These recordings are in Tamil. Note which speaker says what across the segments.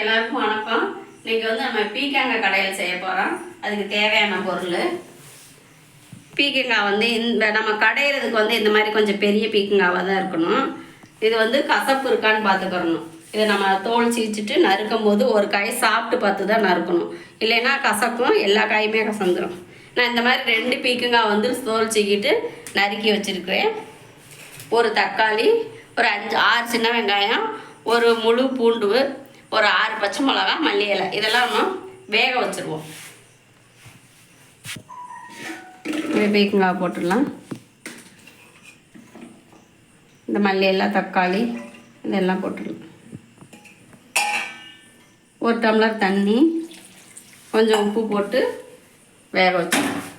Speaker 1: எல்லாருக்கும் வணக்கம். இன்னைக்கு வந்து நம்ம பீக்கங்காய் கடையில் செய்ய போகிறோம். அதுக்கு தேவையான பொருள் பீக்கங்காய் வந்து நம்ம கடையிறதுக்கு வந்து இந்த மாதிரி கொஞ்சம் பெரிய பீக்கங்காவாக தான் இருக்கணும். இது வந்து கசப்பு இருக்கான்னு பார்த்துக்கிறணும். இதை நம்ம தோல் சீச்சிட்டு நறுக்கும் போது ஒரு காய் சாப்பிட்டு பார்த்து தான் நறுக்கணும். இல்லைன்னா கசக்கும், எல்லா காயுமே கசந்துடும். நான் இந்த மாதிரி 2 பீக்கங்காய் வந்து தோல் சீக்கிட்டு நறுக்கி வச்சுருக்கிறேன். ஒரு தக்காளி, ஒரு 5-6 சின்ன வெங்காயம், ஒரு முழு பூண்டு, ஒரு 6 பச்சை மிளகா, மல்லி இலை, இதெல்லாம் நம்ம வேக வச்சுருவோம். பீக்கங்காய் போட்டுடலாம். இந்த மல்லி இலை, தக்காளி இதெல்லாம் போட்டுடலாம். ஒரு டம்ளர் தண்ணி, கொஞ்சம் உப்பு போட்டு வேக வச்சிடலாம்.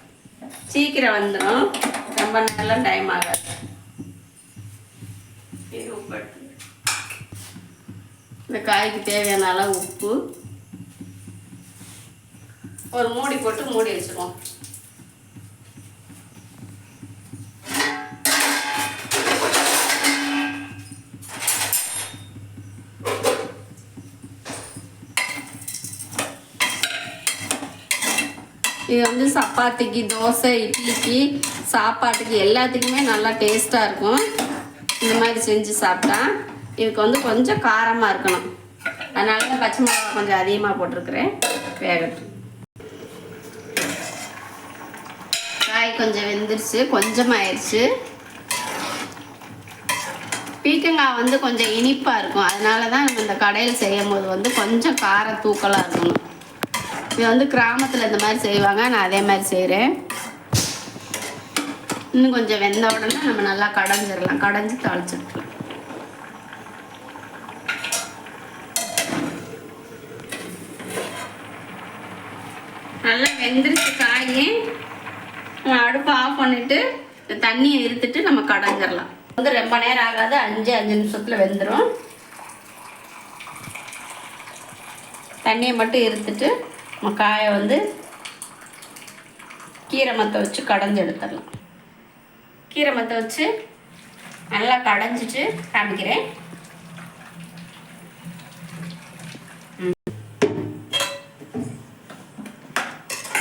Speaker 1: சீக்கிரம் வந்துடும், ரொம்ப நேரம் டைம் ஆகாது. உப்பு, இந்த காய்க்கு தேவையான அளவு உப்பு, ஒரு மூடி போட்டு மூடி வச்சுருவோம். இது வந்து சப்பாத்திக்கு, தோசை, இட்லிக்கு, சாப்பாட்டுக்கு எல்லாத்துக்குமே நல்லா டேஸ்ட்டாக இருக்கும். இந்த மாதிரி செஞ்சு சாப்பிட்டா. இதுக்கு வந்து கொஞ்சம் காரமாக இருக்கணும், அதனால தான் பச்சை மிளகா கொஞ்சம் அதிகமாக போட்டிருக்கிறேன். வேகட்டும். காய் கொஞ்சம் வெந்துருச்சு, கொஞ்சமாக ஆயிடுச்சு. பீக்கங்காய் வந்து கொஞ்சம் இனிப்பாக இருக்கும், அதனால தான் நம்ம இந்த கடையில் செய்யும் போது வந்து கொஞ்சம் கார தூக்கலாக இருக்கணும். இது வந்து கிராமத்தில் இந்த மாதிரி செய்வாங்க, நான் அதே மாதிரி செய்கிறேன். இன்னும் கொஞ்சம் வெந்த உடனே நம்ம நல்லா கடைஞ்சிடலாம். கடைஞ்சி தாளிச்சிடலாம். நல்லா வெந்துருச்சு காய். அடுப்பை ஆஃப் பண்ணிவிட்டு தண்ணியை இருத்துட்டு நம்ம கடைஞ்சிடலாம். வந்து ரொம்ப நேரம் ஆகாது, 5 நிமிஷத்தில் வெந்துடும். தண்ணியை மட்டும் இருத்துட்டு நம்ம காயை வந்து கீரை மத்தை வச்சு கடைஞ்சி எடுத்துடலாம். கீரை மத்தை வச்சு நல்லா கடைஞ்சிட்டு காமிக்கிறேன்.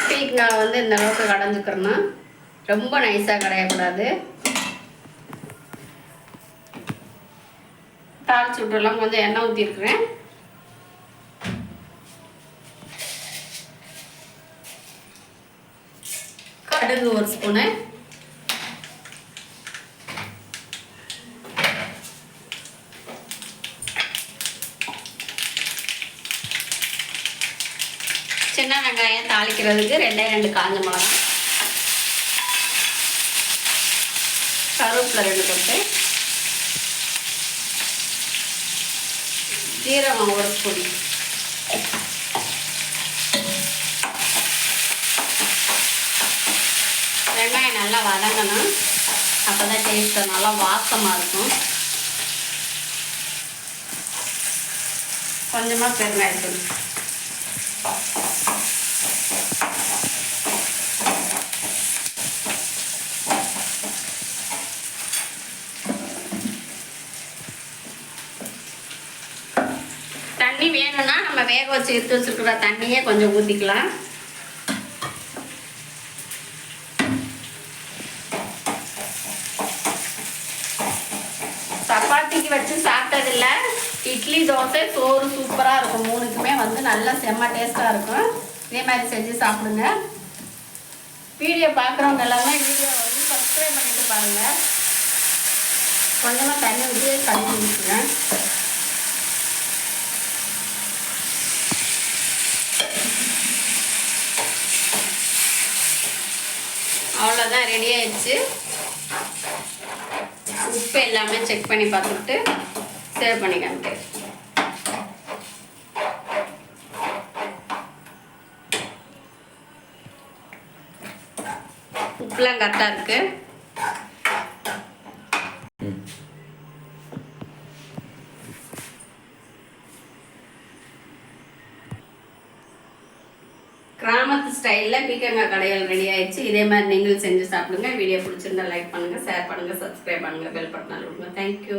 Speaker 1: பீக்கங்காய் வந்து இந்த அளவுக்கு கடைஞ்சிக்கிறோன்னா, ரொம்ப நைஸாக கடையக்கூடாது. தாளிச்சு விட்டுலாம். கொஞ்சம் எண்ணெய் ஊற்றிருக்கிறேன். கடுகு 1 ஸ்பூனு, சின்ன வெங்காயம் தாளிக்கிறதுக்கு 2 காஞ்ச மிளகா, கருவேப்பிலை 2 கொத்து, ஜீரகம் 1 ஸ்பூன். வெங்காயம் நல்லா வதங்கணும், அப்போ தான் டேஸ்ட்டு நல்லா வாசமாக இருக்கும். கொஞ்சமாக பெருங்காயத்தூள், தண்ணி வேணும்னா நம்ம வேக வச்சு எடுத்து வச்சுருக்கிற தண்ணியே கொஞ்சம் ஊற்றிக்கலாம். சப்பாத்திக்கு வச்சு சாப்பிட்டதில்ல, இட்லி, தோசை, சோறு சூப்பராக இருக்கும். 3க்குமே வந்து நல்லா செம்ம டேஸ்ட்டாக இருக்கும். இதே மாதிரி செஞ்சு சாப்பிடுங்க. வீடியோ பார்க்குறவங்க எல்லாமே வீடியோ வந்து சப்ஸ்கிரைப் பண்ணிட்டு பாருங்கள். கொஞ்சமாக தண்ணி ஊற்றி கழுவி விட்டுருங்க. அவ்வளோதான், ரெடி ஆயிடுச்சு. உப்பு எல்லாமே செக் பண்ணி பார்த்துட்டு சேவ் பண்ணி காமிக்கிறேன். உப்புலாம் கரெக்டாக இருக்கு. கிராமத்து ஸ்டைலில் பீக்கங்காய் கடைகள் ரெடி ஆயிடுச்சு. இதே மாதிரி நீங்களும் செஞ்சு சாப்பிடுங்க. வீடியோ பிடிச்சிருந்தா லைக் பண்ணுங்கள், ஷேர் பண்ணுங்கள், சப்ஸ்கிரைப் பண்ணுங்கள், பெல் பட்டன் அழுத்துங்க. தேங்க்யூ.